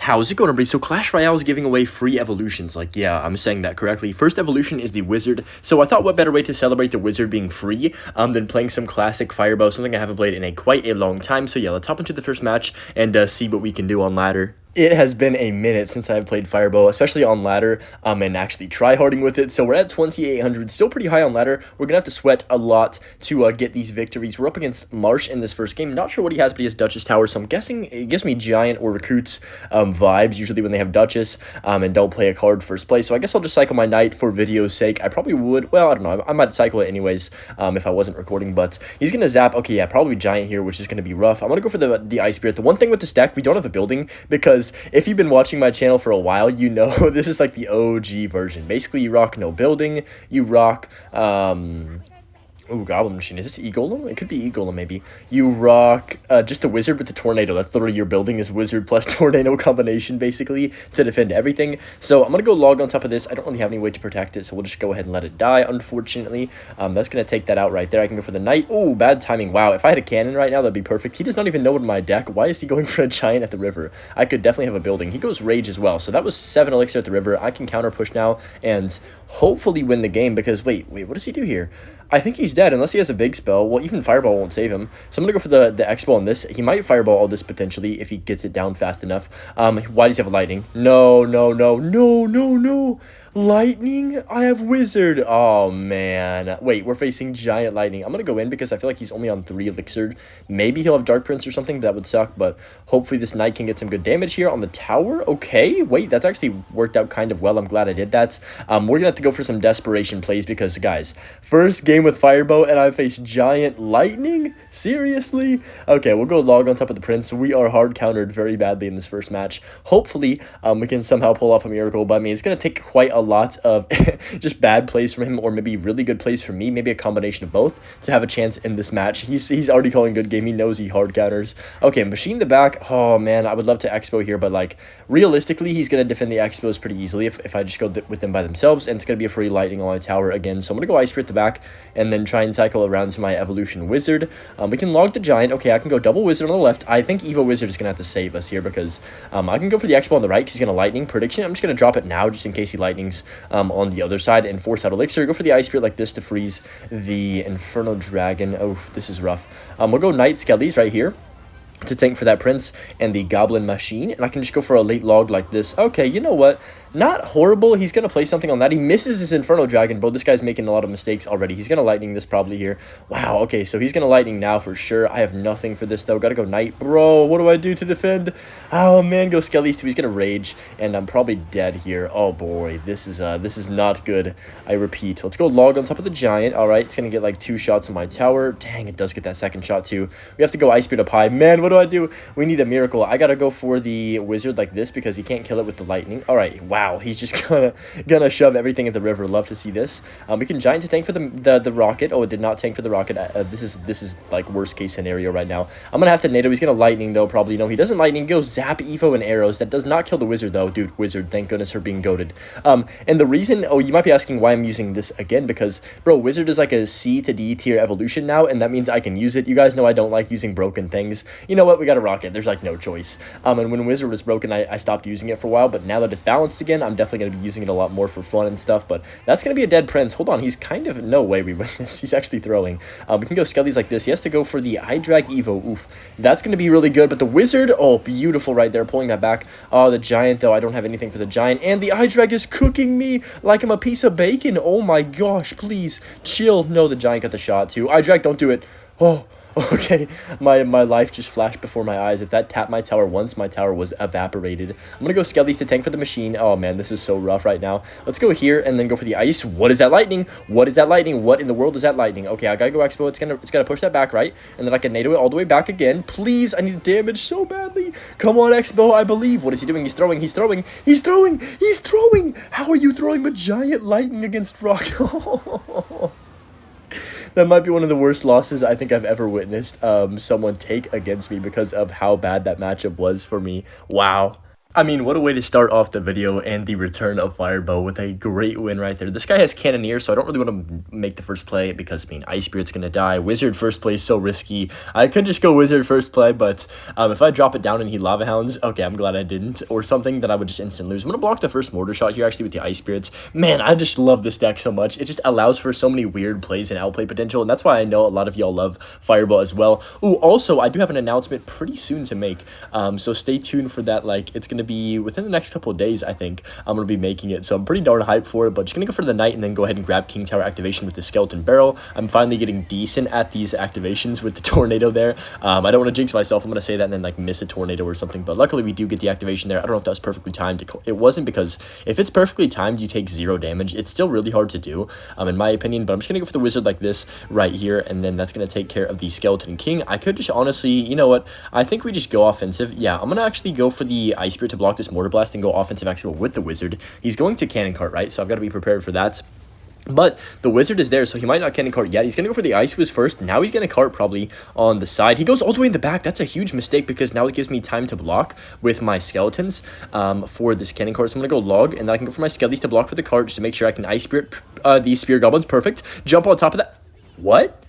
How's it going, everybody? So Clash Royale is giving away free evolutions. Like, yeah, I'm saying that correctly. First evolution is the Wizard. So I thought what better way to celebrate the Wizard being free than playing some classic Fireball, something I haven't played in quite a long time. So yeah, let's hop into the first match and see what we can do on ladder. It has been a minute since I've played Fireball, especially on ladder, and actually tryharding with it. So we're at 2,800, still pretty high on ladder. We're going to have to sweat a lot to get these victories. We're up against Marsh in this first game. Not sure what he has, but he has Duchess Tower, so I'm guessing it gives me Giant or Recruits vibes, usually when they have Duchess, and don't play a card first play. So I guess I'll just cycle my Knight for video's sake. I probably would, well, I don't know, I might cycle it anyways if I wasn't recording, but he's going to zap. Okay, yeah, probably Giant here, which is going to be rough. I'm going to go for the Ice Spirit. The one thing with this deck, we don't have a building, because if you've been watching my channel for a while, you know this is like the OG version. Basically, you rock no building, you rock ooh, Goblin Machine. Is this E-Golem? It could be E-Golem, maybe. You rock just a Wizard with the Tornado. That's literally your building is Wizard plus Tornado combination, basically, to defend everything. So I'm going to go log on top of this. I don't really have any way to protect it, so we'll just go ahead and let it die, unfortunately. That's going to take that out right there. I can go for the Knight. Oh, bad timing. Wow, if I had a cannon right now, that'd be perfect. He does not even know what in my deck. Why is he going for a Giant at the river? I could definitely have a building. He goes Rage as well, so that was 7 Elixir at the river. I can counter push now and hopefully win the game, because, wait, what does he do here? I think he's dead, unless he has a big spell. Well, even Fireball won't save him. So I'm going to go for the X-Ball on this. He might Fireball all this potentially if he gets it down fast enough. Why does he have Lightning? No. Lightning? I have Wizard. Oh, man. Wait, we're facing Giant Lightning. I'm going to go in because I feel like he's only on 3 Elixir. Maybe he'll have Dark Prince or something. That would suck, but hopefully this Knight can get some good damage here on the tower. Okay, wait, that's actually worked out kind of well. I'm glad I did that. We're going to have to go for some desperation plays because, guys, first game with Firebow and I face Giant Lightning? Seriously? Okay, we'll go log on top of the Prince. We are hard countered very badly in this first match. Hopefully, we can somehow pull off a miracle, but I mean, it's going to take quite a lot of just bad plays from him, or maybe really good plays from me, maybe a combination of both, to have a chance in this match. He's already calling good game. He knows he hard counters. Okay, Machine the back. Oh, man, I would love to Expo here, but, like, realistically, he's going to defend the Expos pretty easily if I just go with them by themselves, and it's going to be a free Lightning on my tower again. So I'm going to go Ice Spirit the back, and then try and cycle around to my Evolution Wizard. We can log the Giant. Okay, I can go double Wizard on the left. I think Evo Wizard is going to have to save us here, because I can go for the Expo on the right, because he's going to Lightning. Prediction, I'm just going to drop it now, just in case he Lightnings on the other side, and force out Elixir. Go for the Ice Spirit like this to freeze the Inferno Dragon. Oh, this is rough. We'll go Knight Skellies right here to tank for that Prince and the Goblin Machine, and I can just go for a late log like this. Okay, you know what? Not horrible. He's going to play something on that. He misses his Inferno Dragon, bro. This guy's making a lot of mistakes already. He's going to Lightning this probably here. Wow, okay, so he's going to Lightning now for sure. I have nothing for this, though. Got to go Knight. Bro, what do I do to defend? Oh, man, go Skellies too. He's going to Rage, and I'm probably dead here. Oh, boy, this is not good. I repeat. Let's go log on top of the Giant. All right, it's going to get like 2 shots on my tower. Dang, it does get that second shot, too. We have to go Ice Spirit up high. Man, what do I do? We need a miracle. I got to go for the Wizard like this because he can't kill it with the Lightning. All right, wow, he's just gonna shove everything at the river. Love to see this. We can Giant to tank for the rocket. Oh, it did not tank for the rocket. This is like worst case scenario right now. I'm gonna have to NATO. He's gonna Lightning though, probably. No, he doesn't Lightning. He goes Zap, Evo, and arrows. That does not kill the Wizard though, dude. Wizard, thank goodness for being goated. And the reason, oh, you might be asking why I'm using this again, because bro, Wizard is like a C to D tier evolution now, and that means I can use it. You guys know I don't like using broken things. You know what? We got a rocket. There's like no choice. And when Wizard was broken, I stopped using it for a while, but now that it's balanced again, I'm definitely gonna be using it a lot more for fun and stuff. But that's gonna be a dead Prince. Hold on, he's kind of, no way we win this. He's actually throwing. We can go Skellies like this. He has to go for the I Drag Evo. Oof, that's gonna be really good. But the Wizard, oh, beautiful right there, pulling that back. Oh, the Giant though, I don't have anything for the Giant, and the I Drag is cooking me like I'm a piece of bacon. Oh my gosh, please chill. No, the Giant got the shot too. I Drag, don't do it. Oh, okay, my life just flashed before my eyes. If that tapped my tower once, my tower was evaporated. I'm going to go Skellies to tank for the Machine. Oh, man, this is so rough right now. Let's go here and then go for the Ice. What is that Lightning? What is that Lightning? What in the world is that Lightning? Okay, I got to go Expo. It's gonna push that back, right? And then I can NATO it all the way back again. Please, I need damage so badly. Come on, Expo, I believe. What is he doing? He's throwing. He's throwing. He's throwing. He's throwing. How are you throwing a Giant Lightning against Rock? That might be one of the worst losses I think I've ever witnessed someone take against me because of how bad that matchup was for me. Wow. I mean, what a way to start off the video and the return of Firebow with a great win right there. This guy has Cannoneer, so I don't really want to make the first play because, I mean, Ice Spirit's going to die. Wizard first play is so risky. I could just go Wizard first play, but if I drop it down and he Lava Hounds, okay, I'm glad I didn't. Or something that I would just instant lose. I'm going to block the first Mortar shot here, actually, with the Ice Spirits. Man, I just love this deck so much. It just allows for so many weird plays and outplay potential, and that's why I know a lot of y'all love Fireball as well. Ooh, also, I do have an announcement pretty soon to make, so stay tuned for that. Like, it's going to be within the next couple of days, I think I'm going to be making it, so I'm pretty darn hyped for it. But just going to go for the Knight and then go ahead and grab King Tower activation with the Skeleton Barrel. I'm finally getting decent at these activations with the Tornado there. I don't want to jinx myself. I'm going to say that and then like miss a Tornado or something, but luckily we do get the activation there. I don't know if that was perfectly timed. It wasn't, because if it's perfectly timed, you take 0 damage. It's still really hard to do, in my opinion, but I'm just going to go for the Wizard like this right here, and then that's going to take care of the Skeleton King. I could just honestly, you know what, I think we just go offensive. Yeah, I'm going to actually go for the Ice Spirit to block this Mortar Blast and go offensive expo with the Wizard. He's going to Cannon Cart, right? So I've got to be prepared for that. But the Wizard is there, so he might not Cannon Cart yet. He's going to go for the Ice Wiz first. Now he's going to cart probably on the side. He goes all the way in the back. That's a huge mistake, because now it gives me time to block with my Skeletons for this Cannon Cart. So I'm going to go Log, and then I can go for my Skellies to block for the cart just to make sure I can Ice Spirit these Spear Goblins. Perfect. Jump on top of that. What?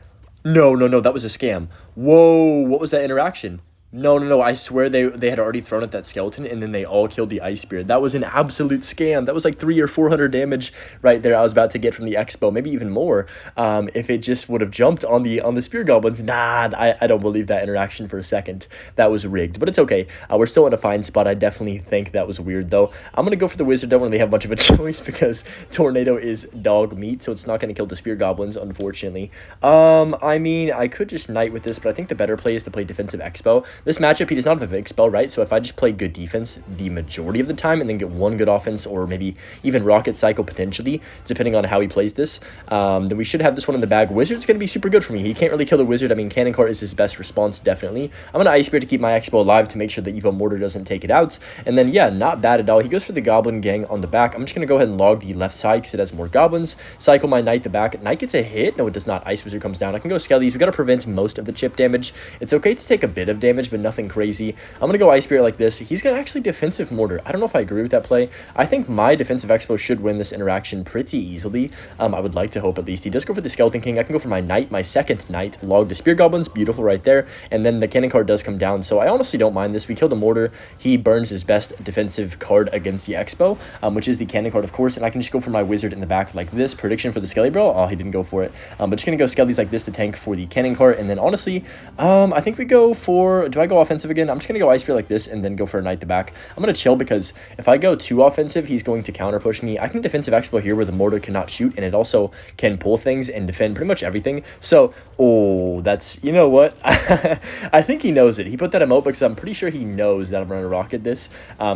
No, no, no, that was a scam. Whoa, what was that interaction? No, no, no, I swear they had already thrown at that Skeleton, and then they all killed the Ice Spirit. That was an absolute scam. That was like 300 or 400 damage right there I was about to get from the Expo, maybe even more, if it just would have jumped on the Spear Goblins. Nah, I don't believe that interaction for a second. That was rigged, but it's okay. We're still in a fine spot. I definitely think that was weird, though. I'm going to go for the Wizard. Don't really have much of a choice, because Tornado is dog meat, so it's not going to kill the Spear Goblins, unfortunately. I mean, I could just Knight with this, but I think the better play is to play defensive Expo. This matchup, he does not have a big spell, right? So if I just play good defense the majority of the time and then get one good offense, or maybe even Rocket Cycle potentially, depending on how he plays this, then we should have this one in the bag. Wizard's going to be super good for me. He can't really kill the Wizard. I mean, Cannon Cart is his best response, definitely. I'm going to Ice Spirit to keep my Expo alive to make sure the Evo Mortar doesn't take it out. And then, yeah, not bad at all. He goes for the Goblin Gang on the back. I'm just going to go ahead and log the left side because it has more Goblins. Cycle my Knight the back. Knight gets a hit. No, it does not. Ice Wizard comes down. I can go Skellies. We got to prevent most of the chip damage. It's okay to take a bit of damage, but nothing crazy. I'm going to go Ice Spirit like this. He's going to actually defensive Mortar. I don't know if I agree with that play. I think my defensive Expo should win this interaction pretty easily. I would like to hope at least. He does go for the Skeleton King. I can go for my Knight, my second Knight, log the Spear Goblins. Beautiful right there. And then the Cannon card does come down. So I honestly don't mind this. We kill the Mortar. He burns his best defensive card against the Expo, which is the Cannon card, of course. And I can just go for my Wizard in the back like this. Prediction for the Skelly Bro. Oh, he didn't go for it. But just going to go Skellies like this to tank for the Cannon card. And then honestly, I think we go for... Do I go offensive again? I'm just going to go Ice Spirit like this and then go for a Knight the back. I'm going to chill because if I go too offensive, he's going to counter push me. I can defensive Expo here where the Mortar cannot shoot, and it also can pull things and defend pretty much everything. So, oh, that's, you know what? I think he knows it. He put that emote because I'm pretty sure he knows that I'm going to rocket this.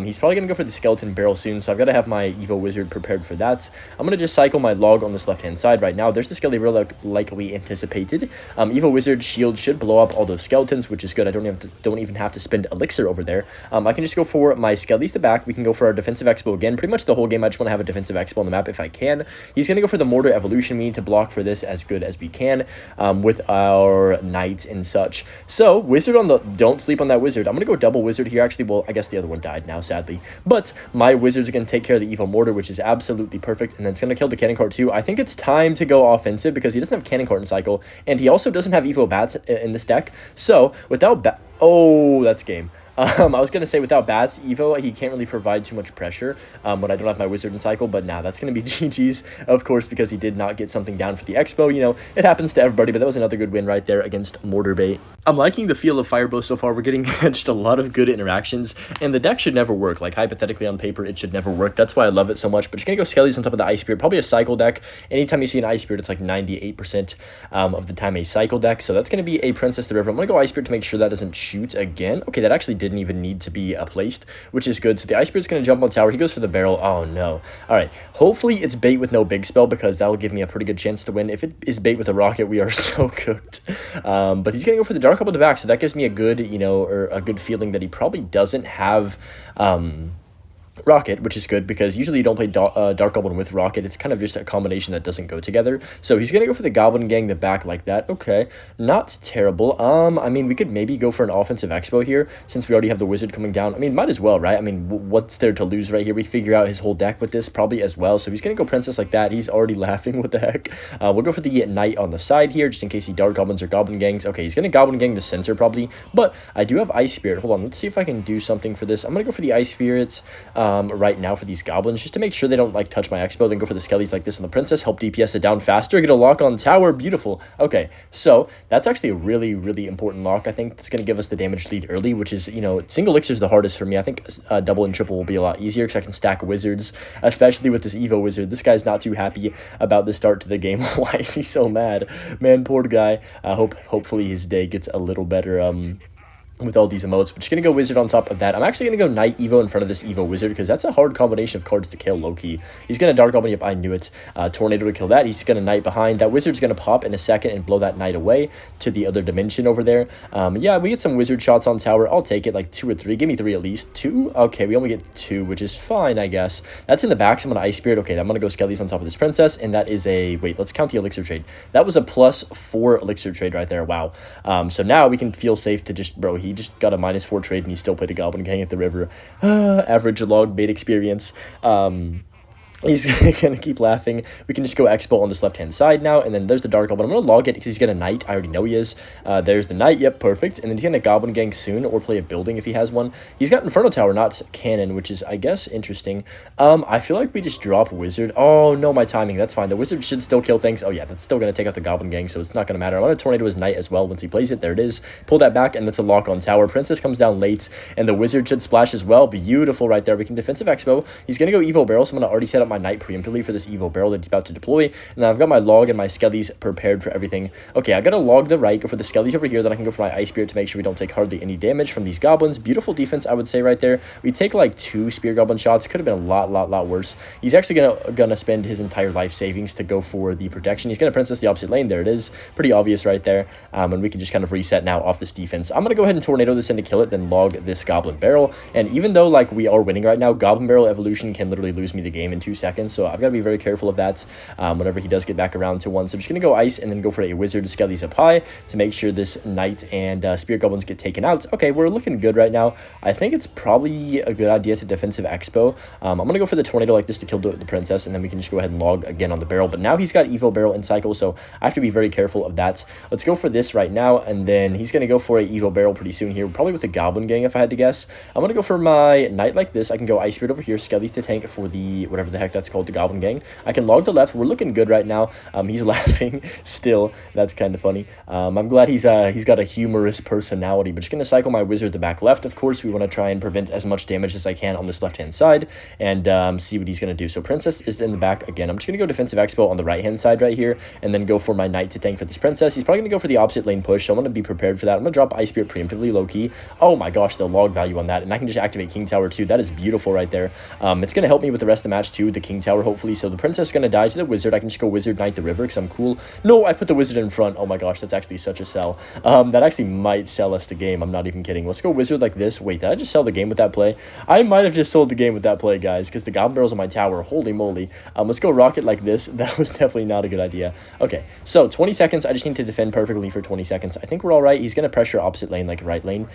He's probably going to go for the Skeleton Barrel soon, so I've got to have my Evo Wizard prepared for that. I'm going to just cycle my log on this left-hand side right now. There's the Skelly Barrel like we anticipated. Evo Wizard shield should blow up all those skeletons, which is good. I don't even have to spend elixir over there. I can just go for my Skellies to back. We can go for our defensive Expo again. Pretty much the whole game, I just want to have a defensive Expo on the map if I can. He's going to go for the Mortar Evolution. We need to block for this as good as we can with our Knight and such. So, Wizard on the... Don't sleep on that Wizard. I'm going to go double Wizard here. Actually, well, I guess the other one died now, sadly. But my Wizard's going to take care of the Evo Mortar, which is absolutely perfect. And then it's going to kill the Cannon Cart too. I think it's time to go offensive because he doesn't have Cannon Cart in cycle. And he also doesn't have Evo Bats in this deck. So, without... Oh, that's game. I was going to say without Bats, Evo, he can't really provide too much pressure when I don't have my Wizard in cycle, but now that's going to be GG's, of course, because he did not get something down for the Expo. You know, it happens to everybody, but that was another good win right there against Mortar Bait. I'm liking the feel of Firebow so far. We're getting just a lot of good interactions, and the deck should never work. Like, hypothetically on paper, it should never work. That's why I love it so much, but just going to go Skellies on top of the Ice Spirit. Probably a cycle deck. Anytime you see an Ice Spirit, it's like 98% of the time a cycle deck, so that's going to be a Princess the River. I'm going to go Ice Spirit to make sure that doesn't shoot again. Okay, that actually didn't even need to be placed, which is good. So the Ice Spirit's going to jump on tower. He goes for the barrel. Oh, no. All right. Hopefully it's bait with no big spell because that will give me a pretty good chance to win. If it is bait with a rocket, we are so cooked. But he's going to go for the Dark up on the back, so that gives me a good, you know, or a good feeling that he probably doesn't have... Rocket, which is good because usually you don't play Dark Goblin with Rocket. It's kind of just a combination that doesn't go together. So he's going to go for the Goblin Gang, the back like that. Okay, not terrible. I mean, we could maybe go for an offensive expo here since we already have the Wizard coming down. I mean, might as well, right? I mean, what's there to lose right here? We figure out his whole deck with this probably as well. So he's going to go Princess like that. He's already laughing. What the heck? We'll go for the Knight on the side here just in case he Dark Goblins or Goblin Gangs. Okay, he's going to Goblin Gang the center probably, but I do have Ice Spirit. Hold on, let's see if I can do something for this. I'm going to go for the Ice Spirits right now for these goblins just to make sure they don't like touch my expo. Then go for the skellies like this on the princess, help DPS it down faster, get a lock on tower. Beautiful. Okay, so that's actually a really important lock. I think it's going to give us the damage lead early, which is, you know, single elixir is the hardest for me. I think double and triple will be a lot easier because I can stack wizards, especially with this Evo wizard. This guy's not too happy about the start to the game. Why is he so mad? Man, poor guy. Hopefully his day gets a little better with all these emotes. We're just going to go Wizard on top of that. I'm actually going to go Knight Evo in front of this Evo Wizard because that's a hard combination of cards to kill low-key. He's going to Dark Goblin. Yep, I knew it. Tornado to kill that. He's going to Knight behind. That Wizard's going to pop in a second and blow that Knight away to the other dimension over there. Yeah, we get some Wizard shots on tower. I'll take it, like 2 or 3. Give me 3 at least. 2? Okay, we only get 2, which is fine, I guess. That's in the back, so I'm going to Ice Spirit. Okay, I'm going to go Skellies on top of this Princess, and that is a... Wait, let's count the Elixir trade. That was a +4 Elixir trade right there. Wow. So now we can feel safe to just... Bro, he just got a -4 trade and he still played a Goblin Gang at the river. Average log bait experience. He's going to keep laughing. We can just go Expo on this left-hand side now, and then there's the Dark Goblin. I'm going to log it because he's going to Knight. I already know he is. There's the Knight. Yep, perfect. And then he's going to Goblin Gang soon or play a building if he has one. He's got Inferno Tower, not Cannon, which is, I guess, interesting. I feel like we just drop Wizard. Oh, no, my timing. That's fine. The Wizard should still kill things. Oh, yeah, that's still going to take out the Goblin Gang, so it's not going to matter. I'm going to Tornado his Knight as well once he plays it. There it is. Pull that back, and that's a lock on tower. Princess comes down late, and the Wizard should splash as well. Beautiful right there. We can Defensive Expo. He's going to go Evo Barrel, so I'm going to already set up my Knight preemptively for this Evo Barrel that he's about to deploy. And then I've got my log and my skellies prepared for everything. Okay, I got to log the right, go for the skellies over here, then I can go for my Ice Spirit to make sure we don't take hardly any damage from these goblins. Beautiful defense, I would say, right there. We take like 2 Spear Goblin shots. Could have been a lot worse. He's actually gonna spend his entire life savings to go for the protection. He's gonna Princess the opposite lane. There it is. Pretty obvious right there. And we can just kind of reset now off this defense. I'm gonna go ahead and Tornado this in to kill it, then log this Goblin Barrel. And even though like we are winning right now, Goblin Barrel evolution can literally lose me the game in 2 seconds. So I've got to be very careful of that. Whenever he does get back around to 1. So I'm just going to go Ice and then go for a Wizard Skellies up high to make sure this Knight and Spirit Goblins get taken out. Okay, we're looking good right now. I think it's probably a good idea to Defensive Expo. I'm going to go for the Tornado like this to kill the Princess, and then we can just go ahead and log again on the Barrel. But now he's got Evo Barrel in cycle, so I have to be very careful of that. Let's go for this right now, and then he's going to go for a Evo Barrel pretty soon here, probably with the Goblin Gang if I had to guess. I'm going to go for my Knight like this. I can go Ice Spirit over here, Skellies to tank for the, whatever the heck that's called, the Goblin Gang. I can log the left. We're looking good right now. He's laughing still. That's kind of funny. I'm glad he's got a humorous personality. But just gonna cycle my Wizard the back left. Of course, we want to try and prevent as much damage as I can on this left-hand side and see what he's gonna do. So Princess is in the back again. I'm just gonna go Defensive Expo on the right-hand side right here, and then go for my Knight to tank for this Princess. He's probably gonna go for the opposite lane push, so I'm gonna be prepared for that. I'm gonna drop Ice Spirit preemptively low key. Oh my gosh, the log value on that, and I can just activate King Tower too. That is beautiful right there. It's gonna help me with the rest of the match too, the King Tower hopefully. So the Princess is gonna die to the Wizard. I can just go Wizard Knight the river because I'm cool. No, I put the Wizard in front. Oh my gosh, that's actually such a sell. That actually might sell us the game. I'm not even kidding. Let's go Wizard like this. Wait, did I just sell the game with that play? I might have just sold the game with that play, guys, because the Goblin Barrel's on my tower. Holy moly. Let's go Rocket like this. That was definitely not a good idea. Okay, so 20 seconds. I just need to defend perfectly for 20 seconds. I think we're all right. He's going to pressure opposite lane like right lane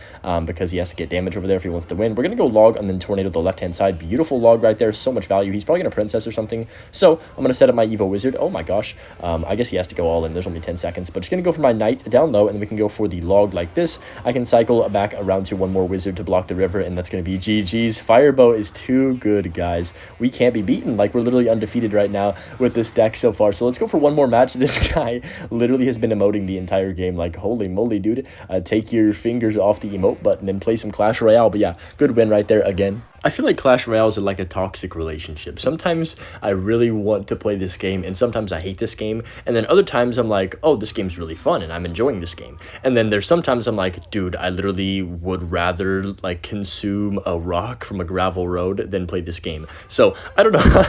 because he has to get damage over there if he wants to win. We're going to go log and then Tornado the left-hand side. Beautiful log right there. So much value. He's probably going to Princess or something. So I'm going to set up my Evo Wizard. Oh my gosh. I guess he has to go all in. There's only 10 seconds. But just going to go for my Knight down low, and then we can go for the log like this. I can cycle back around to one more Wizard to block the river, and that's going to be GG's. Firebow is too good, guys. We can't be beaten. Like, we're literally undefeated right now with this deck so far. So let's go for one more match. This guy literally has been emoting the entire game. Like, holy moly, dude. Take your fingers off the emote button and play some Clash Royale. But yeah, good win right there again. I feel like Clash Royale is like a toxic relationship. Sometimes I really want to play this game, and sometimes I hate this game. And then other times I'm like, oh, this game's really fun, and I'm enjoying this game. And then there's sometimes I'm like, dude, I literally would rather like consume a rock from a gravel road than play this game. So I don't know.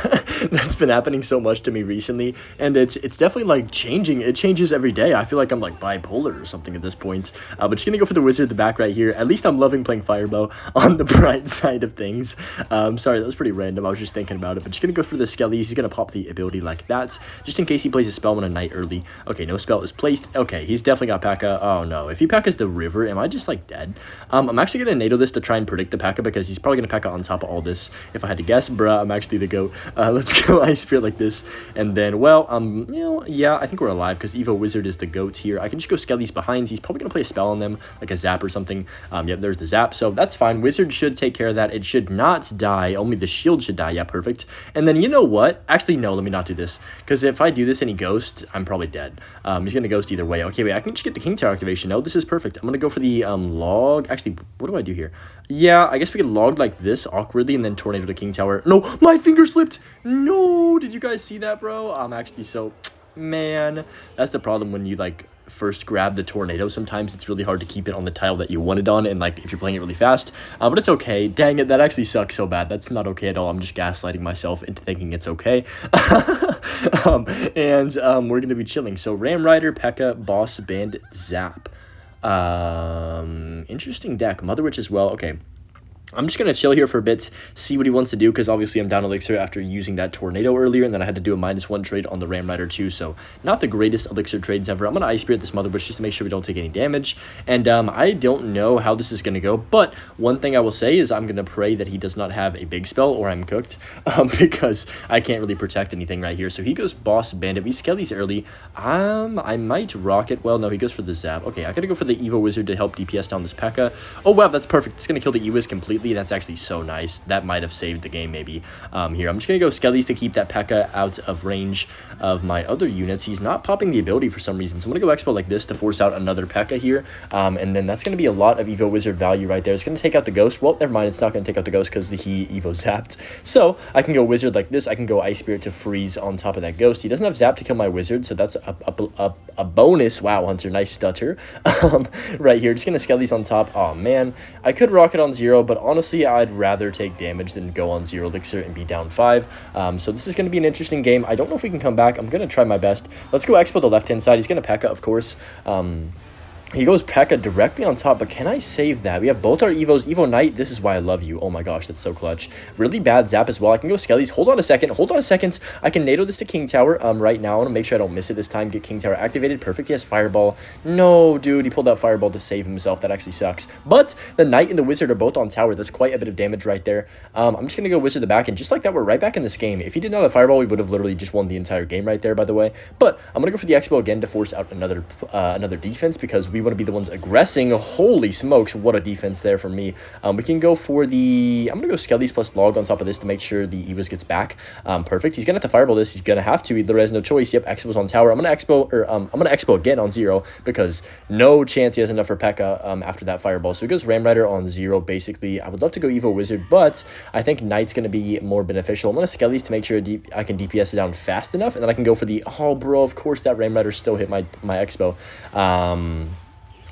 That's been happening so much to me recently, and it's definitely like changing. It changes every day. I feel like I'm like bipolar or something at this point. But just gonna go for the Wizard at the back right here. At least I'm loving playing Firebow on the bright side of things. things. Sorry, that was pretty random. I was just thinking about it, but just gonna go for the skellies. He's gonna pop the ability like that, just in case he plays a spell on a knight early. Okay, no spell is placed. Okay, he's definitely got Pekka. Oh no, if he Pekka's the river, am I just like dead? I'm actually gonna NATO this to try and predict the Pekka because he's probably gonna Pekka on top of all this. If I had to guess, bruh, I'm actually the GOAT. Let's go Ice Spirit like this, and then, well, you know, yeah, I think we're alive because Evo Wizard is the GOAT here. I can just go Skellies behind. He's probably gonna play a spell on them, like a zap or something. Yep, there's the zap, so that's fine. Wizard should take care of that. It should not die. Only the shield should die. Yeah, perfect. And then you know what? Actually, no, let me not do this because if I do this and he ghosts, I'm probably dead. He's gonna ghost either way. Okay, wait, I can just get the King Tower activation. No, this is perfect. I'm gonna go for the log. Actually, what do I do here? Yeah, I guess we could log like this awkwardly and then tornado to King Tower. No, my finger slipped. No, did you guys see that, bro? I'm actually so, man, that's the problem when you like first grab the tornado. Sometimes it's really hard to keep it on the tile that you want it on, and like if you're playing it really fast, but it's okay. Dang it, that actually sucks so bad. That's not okay at all. I'm just gaslighting myself into thinking it's okay. We're gonna be chilling. So Ram Rider, Pekka, Boss, Bandit, Zap. Interesting deck. Mother Witch as well. Okay, I'm just going to chill here for a bit, see what he wants to do, because obviously I'm down Elixir after using that Tornado earlier, and then I had to do a -1 trade on the Ram Rider too, so not the greatest Elixir trades ever. I'm going to Ice Spirit this Mother Bush just to make sure we don't take any damage, and I don't know how this is going to go, but one thing I will say is I'm going to pray that he does not have a big spell or I'm cooked, because I can't really protect anything right here. So he goes Boss Bandit. We Skellies early. I might Rocket. Well, no, he goes for the Zap. Okay, I got to go for the Evo Wizard to help DPS down this Pekka. Oh, wow, that's perfect. It's going to kill the Ewiz completely. That's actually so nice. That might have saved the game maybe. Here, I'm just going to go Skellies to keep that Pekka out of range of my other units. He's not popping the ability for some reason, so I'm going to go Expo like this to force out another Pekka here. And then that's going to be a lot of Evo Wizard value right there. It's going to take out the Ghost. Well, never mind. It's not going to take out the Ghost because he Evo zapped. So I can go Wizard like this. I can go Ice Spirit to freeze on top of that Ghost. He doesn't have Zap to kill my Wizard, so that's a bonus. Wow, Hunter, nice stutter. Right here, just going to Skellies on top. Oh, man. I could Rocket on 0, but honestly, I'd rather take damage than go on 0 Elixir and be down 5. So this is going to be an interesting game. I don't know if we can come back. I'm going to try my best. Let's go Expo the left-hand side. He's going to Pekka, of course. He goes Pekka directly on top, but can I save that? We have both our Evos. Evo Knight, this is why I love you. Oh my gosh, that's so clutch. Really bad Zap as well. I can go Skellies. Hold on a second. Hold on a second. I can NATO this to King Tower right now. I want to make sure I don't miss it this time. Get King Tower activated. Perfect. He has Fireball. No, dude. He pulled out Fireball to save himself. That actually sucks. But the Knight and the Wizard are both on tower. That's quite a bit of damage right there. I'm just going to go Wizard the back, and just like that, we're right back in this game. If he did not have Fireball, we would have literally just won the entire game right there, by the way. But I'm going to go for the Expo again to force out another defense because we want to be the ones aggressive. Holy smokes, what a defense there from me. We can go for the, I'm gonna go Skellies plus Log on top of this to make sure the Evis gets back. Perfect. He's gonna have to Fireball this. He's gonna have to. He literally has no choice. Yep, Expo's on tower. I'm gonna Expo again on 0 because no chance he has enough for Pekka after that Fireball. So he goes Ram Rider on 0 basically. I would love to go Evo Wizard, but I think Knight's gonna be more beneficial. I'm gonna Skellies to make sure I can DPS it down fast enough, and then I can go for the, oh bro, of course that Ram Rider still hit my Expo.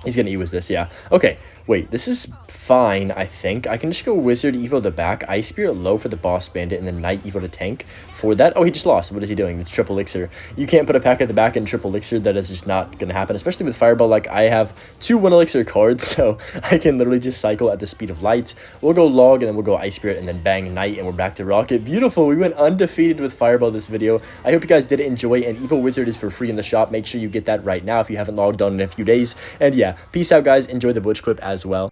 He's going to Ewiz this, yeah. Okay, wait, this is fine, I think. I can just go Wizard, Evo the back, Ice Spirit low for the Boss Bandit, and then Knight, Evo to tank for that. Oh, he just lost. What is he doing? It's triple Elixir. You can't put a pack at the back and triple Elixir. That is just not going to happen, especially with Fireball. Like, I have 2 1 Elixir cards, so I can literally just cycle at the speed of light. We'll go Log, and then we'll go Ice Spirit, and then bang, Knight, and we're back to Rocket. Beautiful. We went undefeated with Fireball this video. I hope you guys did enjoy, and Evo Wizard is for free in the shop. Make sure you get that right now if you haven't logged on in a few days. And yeah, peace out, guys. Enjoy the Butch clip as well.